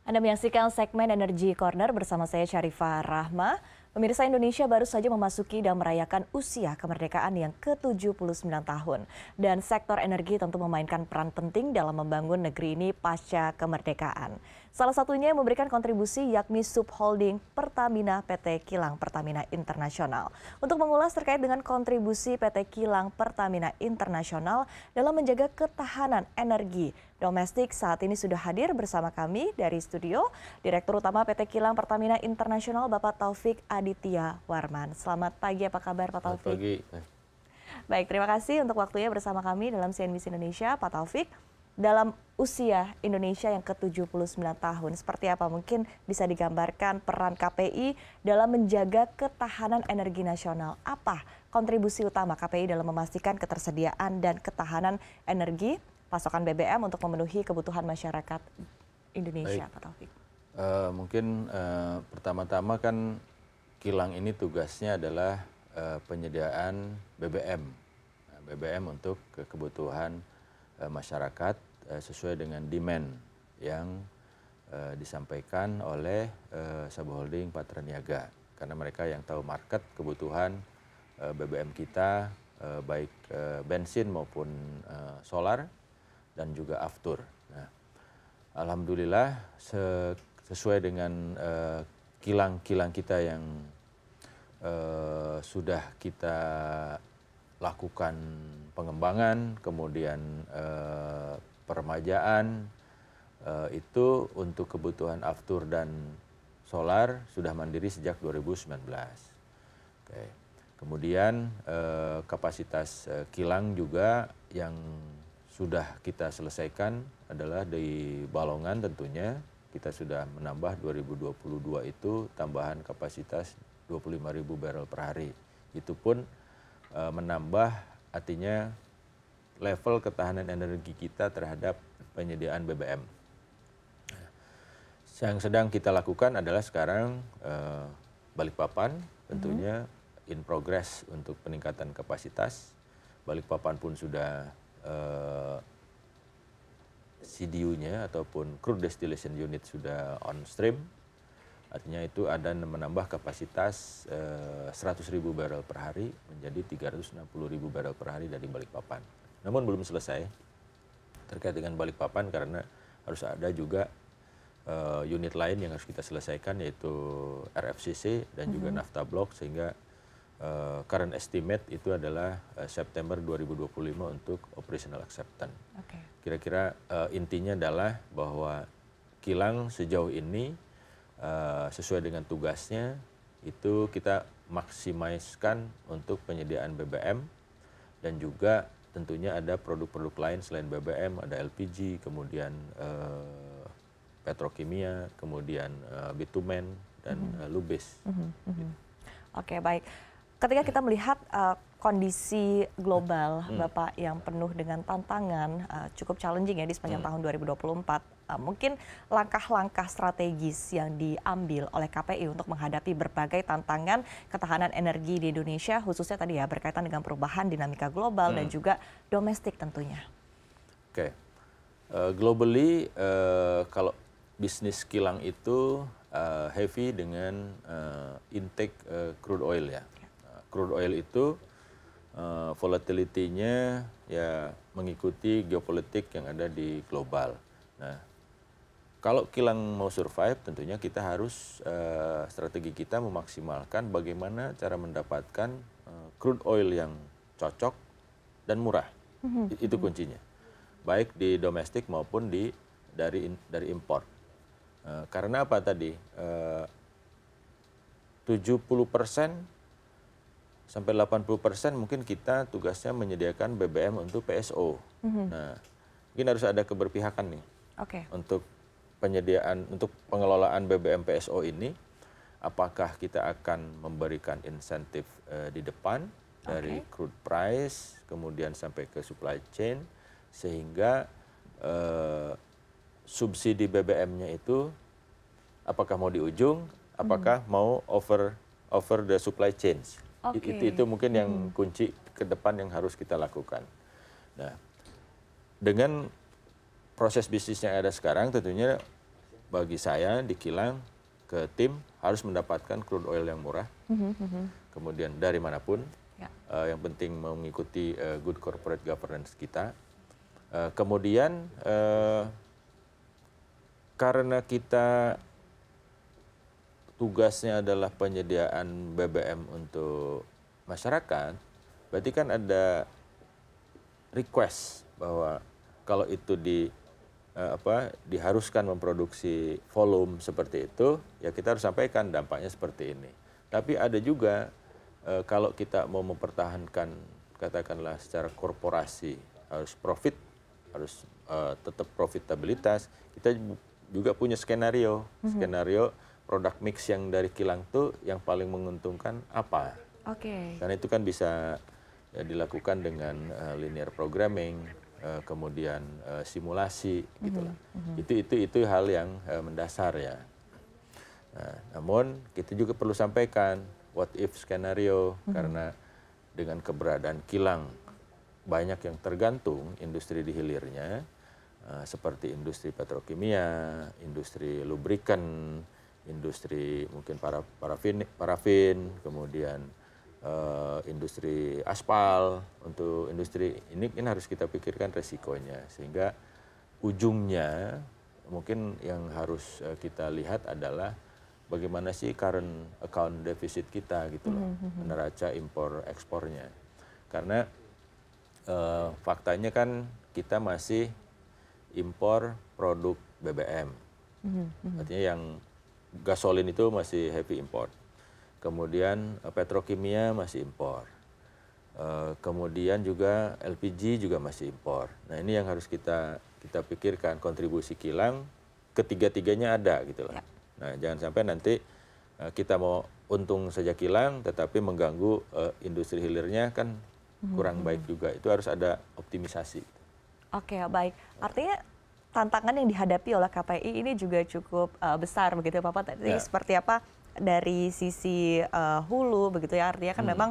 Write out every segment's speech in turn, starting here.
Anda menyaksikan segmen Energy Corner bersama saya Syarifah Rahma. Pemirsa, Indonesia baru saja memasuki dan merayakan usia kemerdekaan yang ke-79 tahun. Dan sektor energi tentu memainkan peran penting dalam membangun negeri ini pasca kemerdekaan. Salah satunya yang memberikan kontribusi yakni subholding Pertamina PT Kilang Pertamina Internasional. Untuk mengulas terkait dengan kontribusi PT Kilang Pertamina Internasional dalam menjaga ketahanan energi domestik, saat ini sudah hadir bersama kami dari studio Direktur Utama PT Kilang Pertamina Internasional Bapak Taufik Aditya Warman. Selamat pagi, apa kabar Pak Taufik? Selamat pagi. Baik, terima kasih untuk waktunya bersama kami dalam CNBC Indonesia, Pak Taufik. Dalam usia Indonesia yang ke-79 tahun, seperti apa mungkin bisa digambarkan peran KPI dalam menjaga ketahanan energi nasional? Apa kontribusi utama KPI dalam memastikan ketersediaan dan ketahanan energi pasokan BBM untuk memenuhi kebutuhan masyarakat Indonesia, Pak Taufik? Mungkin pertama-tama kan kilang ini tugasnya adalah penyediaan BBM. BBM untuk kebutuhan masyarakat sesuai dengan demand yang disampaikan oleh subholding Patraniaga. Karena mereka yang tahu market kebutuhan BBM kita, baik bensin maupun solar dan juga aftur. Nah, alhamdulillah sesuai dengan kilang-kilang kita yang sudah kita lakukan pengembangan, kemudian peremajaan, itu untuk kebutuhan aftur dan solar sudah mandiri sejak 2019. Oke. Kemudian kapasitas kilang juga yang sudah kita selesaikan adalah di Balongan tentunya. Kita sudah menambah 2022 itu tambahan kapasitas 25.000 barrel per hari. Itu pun menambah artinya level ketahanan energi kita terhadap penyediaan BBM. Yang sedang kita lakukan adalah sekarang Balikpapan tentunya in progress untuk peningkatan kapasitas. Balikpapan pun sudah CDU-nya ataupun crude distillation unit sudah on stream. Artinya itu ada menambah kapasitas 100.000 barrel per hari menjadi 360.000 barrel per hari dari Balikpapan. Namun belum selesai terkait dengan Balikpapan karena harus ada juga unit lain yang harus kita selesaikan yaitu RFCC dan juga Naphtha Block sehingga current estimate itu adalah September 2025 untuk operational acceptance. Okay. Kira-kira intinya adalah bahwa kilang sejauh ini sesuai dengan tugasnya itu kita maksimalkan untuk penyediaan BBM dan juga tentunya ada produk-produk lain selain BBM, ada LPG, kemudian petrokimia, kemudian bitumen dan lubis. Oke, baik. Ketika kita melihat kondisi global, Bapak, yang penuh dengan tantangan, cukup challenging ya di sepanjang tahun 2024, mungkin langkah-langkah strategis yang diambil oleh KPI untuk menghadapi berbagai tantangan ketahanan energi di Indonesia, khususnya tadi ya berkaitan dengan perubahan dinamika global dan juga domestik tentunya. Oke, globally kalau bisnis kilang itu heavy dengan intake crude oil ya. Crude oil itu volatility-nya ya mengikuti geopolitik yang ada di global. Nah, kalau kilang mau survive tentunya kita harus strategi kita memaksimalkan bagaimana cara mendapatkan crude oil yang cocok dan murah. Itu kuncinya. Baik di domestik maupun dari impor. Karena apa tadi? 70% sampai 80% mungkin kita tugasnya menyediakan BBM untuk PSO. Nah, mungkin harus ada keberpihakan nih untuk penyediaan, untuk pengelolaan BBM PSO ini. Apakah kita akan memberikan insentif di depan dari crude price, kemudian sampai ke supply chain, sehingga subsidi BBM-nya itu apakah mau di ujung, apakah mau over the supply chain. Itu mungkin yang kunci ke depan yang harus kita lakukan. Nah, dengan proses bisnis yang ada sekarang tentunya bagi saya di kilang ke tim harus mendapatkan crude oil yang murah, kemudian dari manapun, yang penting mengikuti good corporate governance kita. Kemudian karena kita tugasnya adalah penyediaan BBM untuk masyarakat, berarti kan ada request bahwa kalau itu diharuskan memproduksi volume seperti itu, ya kita harus sampaikan dampaknya seperti ini. Tapi ada juga kalau kita mau mempertahankan katakanlah secara korporasi harus profit, harus tetap profitabilitas, kita juga punya skenario produk mix yang dari kilang itu yang paling menguntungkan apa. Karena itu kan bisa dilakukan dengan linear programming, kemudian simulasi gitulah. Itu hal yang mendasar ya. Nah, namun kita juga perlu sampaikan what if skenario, karena dengan keberadaan kilang banyak yang tergantung industri di hilirnya, seperti industri petrokimia, industri lubrikan, industri mungkin parafin, kemudian industri aspal. Untuk industri ini harus kita pikirkan resikonya, sehingga ujungnya mungkin yang harus kita lihat adalah bagaimana sih current account deficit kita gitu loh, neraca impor ekspornya. Karena faktanya kan kita masih impor produk BBM, artinya yang gasolin itu masih heavy import. Kemudian petrokimia masih impor. Kemudian juga LPG juga masih impor. Nah ini yang harus kita pikirkan, kontribusi kilang ketiga-tiganya ada gitu loh. Nah jangan sampai nanti kita mau untung saja kilang tetapi mengganggu industri hilirnya kan kurang baik juga. Itu harus ada optimisasi. Oke, baik. Artinya tantangan yang dihadapi oleh KPI ini juga cukup besar begitu ya Bapak. Tadi seperti apa dari sisi hulu begitu ya, artinya kan memang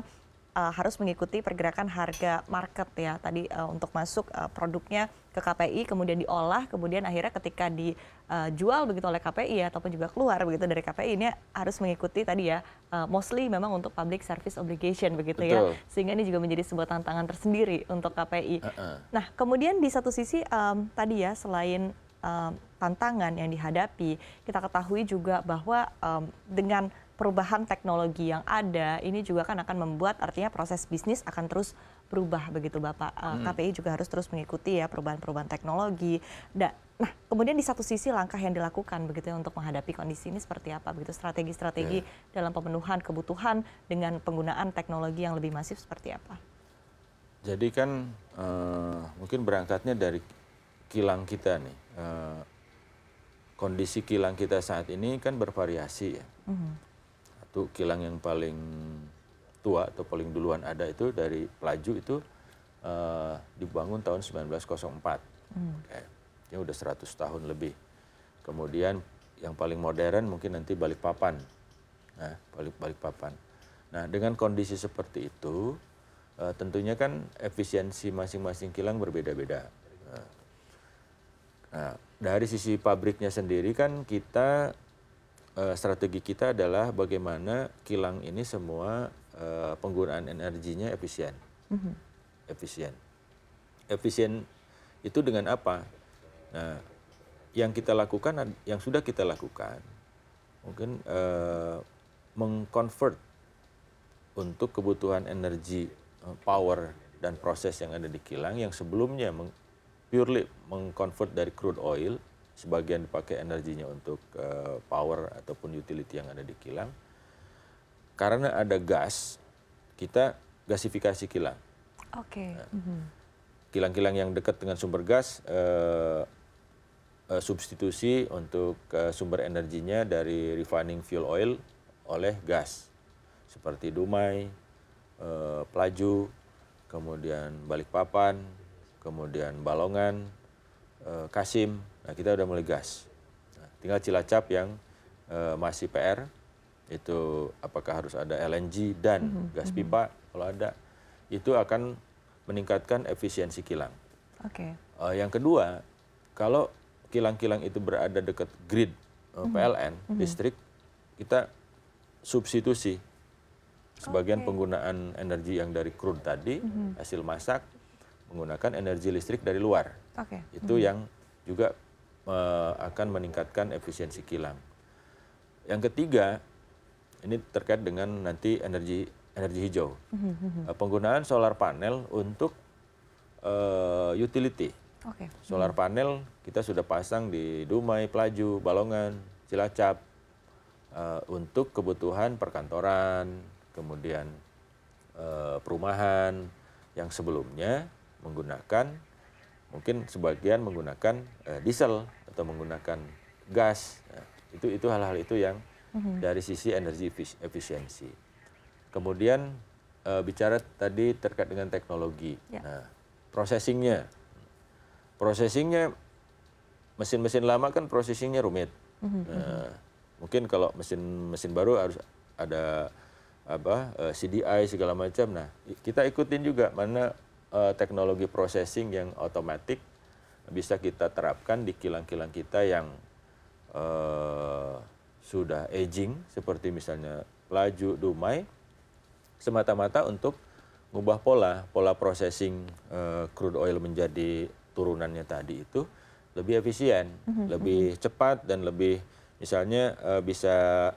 harus mengikuti pergerakan harga market ya tadi untuk masuk produknya ke KPI, kemudian diolah, kemudian akhirnya ketika dijual begitu oleh KPI ataupun juga keluar begitu dari KPI, ini harus mengikuti tadi ya mostly memang untuk public service obligation begitu. Betul. Ya, sehingga ini juga menjadi sebuah tantangan tersendiri untuk KPI. Nah kemudian di satu sisi tadi ya selain tantangan yang dihadapi, kita ketahui juga bahwa dengan perubahan teknologi yang ada, ini juga kan akan membuat artinya proses bisnis akan terus berubah begitu Bapak. KPI juga harus terus mengikuti ya perubahan-perubahan teknologi. Nah, kemudian di satu sisi langkah yang dilakukan begitu ya untuk menghadapi kondisi ini seperti apa begitu, strategi-strategi dalam pemenuhan kebutuhan dengan penggunaan teknologi yang lebih masif seperti apa? Jadi kan mungkin berangkatnya dari kilang kita nih. Kondisi kilang kita saat ini kan bervariasi ya. Satu kilang yang paling tua atau paling duluan ada itu dari Pelaju itu dibangun tahun 1904. Ya udah 100 tahun lebih. Kemudian yang paling modern mungkin nanti Balikpapan. Nah, Balikpapan. Nah, dengan kondisi seperti itu tentunya kan efisiensi masing-masing kilang berbeda-beda. Nah, dari sisi pabriknya sendiri kan kita strategi kita adalah bagaimana kilang ini semua penggunaan energinya efisien. Efisien itu dengan apa? Nah, yang kita lakukan, yang sudah kita lakukan, mungkin mengconvert untuk kebutuhan energi, power dan proses yang ada di kilang yang sebelumnya purely mengconvert dari crude oil, sebagian dipakai energinya untuk power ataupun utility yang ada di kilang. Karena ada gas, kita gasifikasi kilang. Kilang-kilang yang dekat dengan sumber gas, substitusi untuk sumber energinya dari refining fuel oil oleh gas. Seperti Dumai, Pelaju, kemudian Balikpapan, kemudian Balongan, Kasim. Nah, kita udah mulai gas. Nah, tinggal Cilacap yang masih PR, itu apakah harus ada LNG dan gas pipa, kalau ada, itu akan meningkatkan efisiensi kilang. Yang kedua, kalau kilang-kilang itu berada dekat grid PLN, listrik, kita substitusi sebagian penggunaan energi yang dari crude tadi, hasil masak, menggunakan energi listrik dari luar. Itu yang juga akan meningkatkan efisiensi kilang. Yang ketiga, ini terkait dengan nanti energi hijau. Penggunaan solar panel untuk utility. Solar panel kita sudah pasang di Dumai, Pelaju, Balongan, Cilacap untuk kebutuhan perkantoran, kemudian perumahan yang sebelumnya menggunakan, mungkin sebagian menggunakan diesel atau menggunakan gas. Nah, itu hal-hal itu yang dari sisi energi efisiensi. Kemudian bicara tadi terkait dengan teknologi. Nah, prosesingnya mesin-mesin lama kan prosesingnya rumit. Mungkin kalau mesin baru harus ada CDI segala macam. Nah, kita ikutin juga mana teknologi processing yang otomatis bisa kita terapkan di kilang-kilang kita yang sudah aging, seperti misalnya Pelaju, Dumai, semata-mata untuk mengubah pola processing crude oil menjadi turunannya tadi itu lebih efisien, lebih cepat, dan lebih misalnya bisa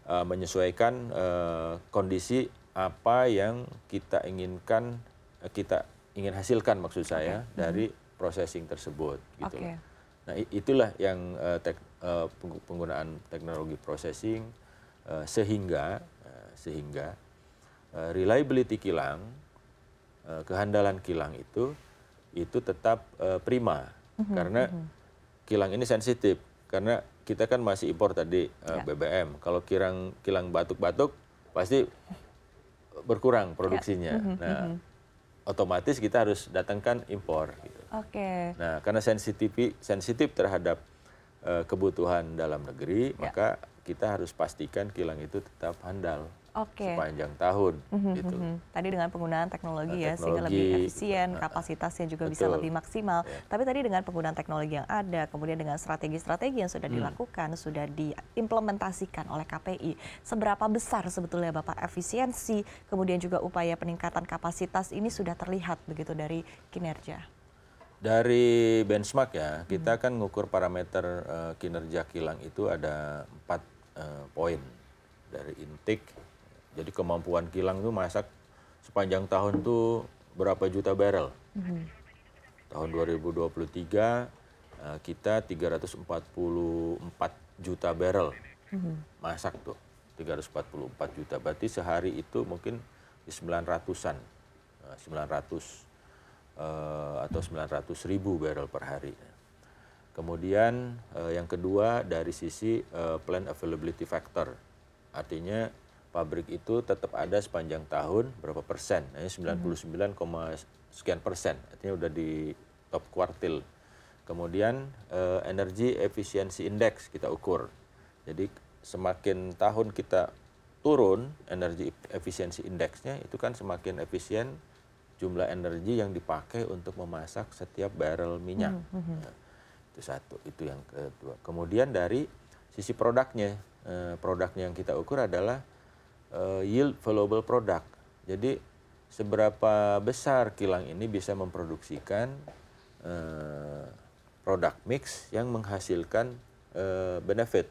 menyesuaikan kondisi apa yang kita inginkan, kita ingin hasilkan maksud saya dari processing tersebut gitu. Nah, itulah yang penggunaan teknologi processing sehingga reliability kilang, kehandalan kilang itu tetap prima. Karena kilang ini sensitif, karena kita kan masih impor tadi BBM. Kalau kilang batuk-batuk pasti berkurang produksinya. Nah, otomatis kita harus datangkan impor. Gitu. Nah, karena sensitif terhadap kebutuhan dalam negeri, maka kita harus pastikan kilang itu tetap handal sepanjang tahun. Gitu. Tadi dengan penggunaan teknologi ya, sehingga lebih efisien, kapasitasnya juga bisa lebih maksimal. Tapi tadi dengan penggunaan teknologi yang ada, kemudian dengan strategi-strategi yang sudah dilakukan, sudah diimplementasikan oleh KPI, seberapa besar sebetulnya Bapak efisiensi, kemudian juga upaya peningkatan kapasitas ini sudah terlihat begitu dari kinerja? Dari benchmark ya, kita kan ngukur parameter kinerja kilang itu ada 4 poin. Dari intake, jadi kemampuan kilang itu masak sepanjang tahun tuh berapa juta barrel. Tahun 2023 kita 344 juta barrel masak tuh, 344 juta. Berarti sehari itu mungkin di 900-an, 900 atau 900.000 barrel per hari. Kemudian yang kedua dari sisi plant availability factor, artinya pabrik itu tetap ada sepanjang tahun berapa persen, 99, sekian persen, artinya udah di top kuartil. Kemudian energy efficiency index kita ukur, jadi semakin tahun kita turun energy efficiency indexnya, itu kan semakin efisien jumlah energi yang dipakai untuk memasak setiap barrel minyak. Nah, itu satu, itu yang kedua. Kemudian dari sisi produknya yang kita ukur adalah yield valuable product. Jadi seberapa besar kilang ini bisa memproduksikan produk mix yang menghasilkan benefit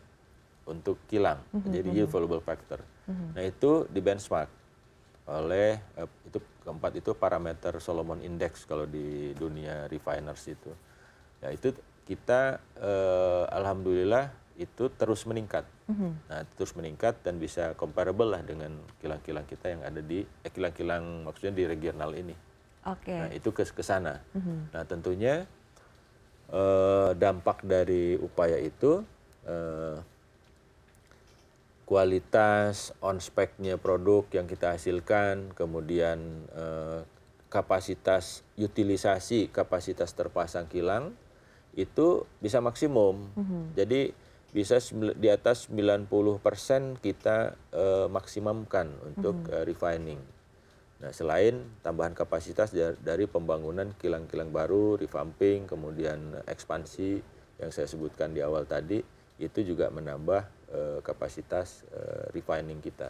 untuk kilang. Jadi yield valuable factor. Nah, itu di benchmark oleh itu keempat itu parameter Solomon Index kalau di dunia refiners itu. Ya, itu kita alhamdulillah itu terus meningkat. Nah, terus meningkat dan bisa comparable lah dengan kilang-kilang kita yang ada di kilang-kilang maksudnya di regional ini. Nah, itu ke sana. Nah, tentunya dampak dari upaya itu kualitas on spec-nya produk yang kita hasilkan, kemudian kapasitas utilisasi, kapasitas terpasang kilang itu bisa maksimum. Jadi bisa di atas 90% kita maksimumkan untuk refining. Nah, selain tambahan kapasitas dari pembangunan kilang-kilang baru, revamping, kemudian ekspansi yang saya sebutkan di awal tadi itu juga menambah kapasitas refining kita.